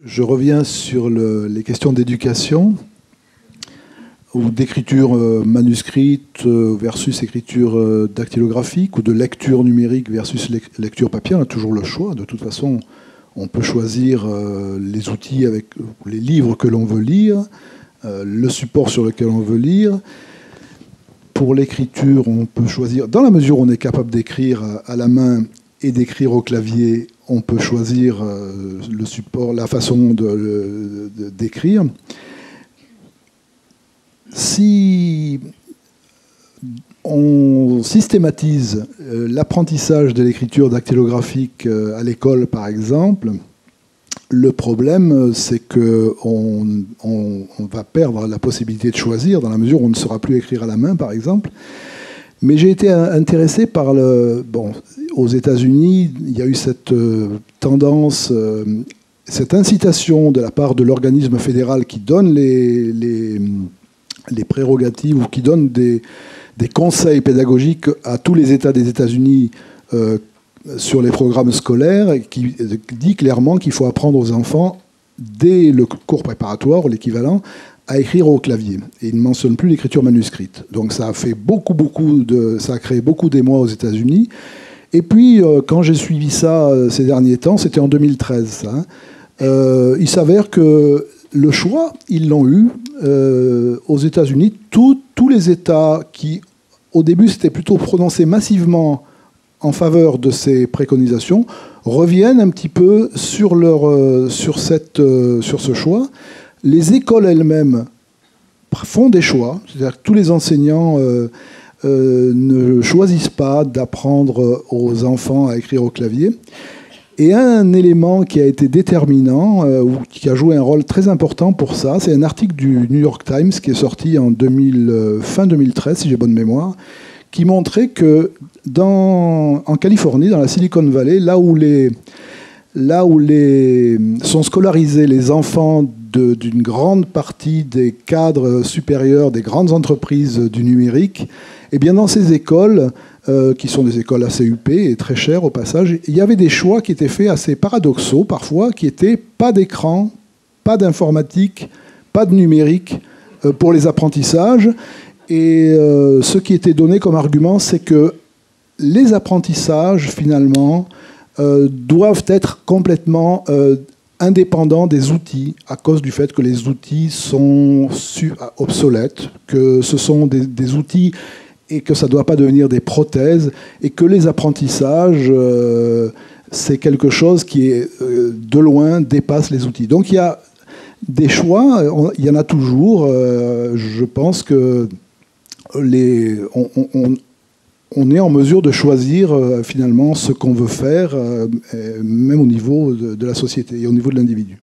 Je reviens sur les questions d'éducation ou d'écriture manuscrite versus écriture dactylographique ou de lecture numérique versus lecture papier. On a toujours le choix. De toute façon, on peut choisir les outils avec les livres que l'on veut lire, le support sur lequel on veut lire. Pour l'écriture, on peut choisir, dans la mesure où on est capable d'écrire à la main et d'écrire au clavier, on peut choisir le support, la façon d'écrire. Si on systématise l'apprentissage de l'écriture dactylographique à l'école, par exemple, le problème, c'est qu'on va perdre la possibilité de choisir dans la mesure où on ne saura plus écrire à la main, par exemple. Mais j'ai été intéressé par aux États-Unis, il y a eu cette tendance, cette incitation de la part de l'organisme fédéral qui donne les prérogatives ou qui donne des conseils pédagogiques à tous les États des États-Unis sur les programmes scolaires, et qui dit clairement qu'il faut apprendre aux enfants, dès le cours préparatoire, l'équivalent, à écrire au clavier. Et il ne mentionne plus l'écriture manuscrite. Donc ça a fait ça a créé beaucoup d'émoi aux États-Unis. Et puis, quand j'ai suivi ça ces derniers temps, c'était en 2013, ça, hein, il s'avère que le choix, ils l'ont eu aux États-Unis. Tous les États qui, au début, s'étaient plutôt prononcés massivement en faveur de ces préconisations, reviennent un petit peu sur ce choix. Les écoles elles-mêmes font des choix, c'est-à-dire que tous les enseignants ne choisissent pas d'apprendre aux enfants à écrire au clavier. Et un élément qui a été déterminant, ou qui a joué un rôle très important pour ça, c'est un article du New York Times qui est sorti en fin 2013, si j'ai bonne mémoire, qui montrait que en Californie, dans la Silicon Valley, là où sont scolarisés les enfants d'une grande partie des cadres supérieurs des grandes entreprises du numérique, eh bien dans ces écoles, qui sont des écoles assez huppées et très chères au passage, il y avait des choix qui étaient faits assez paradoxaux parfois, qui étaient pas d'écran, pas d'informatique, pas de numérique pour les apprentissages. Et ce qui était donné comme argument, c'est que les apprentissages, finalement, doivent être complètement indépendants des outils, à cause du fait que les outils sont obsolètes, que ce sont des outils et que ça ne doit pas devenir des prothèses, et que les apprentissages, c'est quelque chose qui, de loin, dépasse les outils. Donc il y a des choix, il y en a toujours. Je pense que on est en mesure de choisir finalement ce qu'on veut faire, même au niveau de la société et au niveau de l'individu.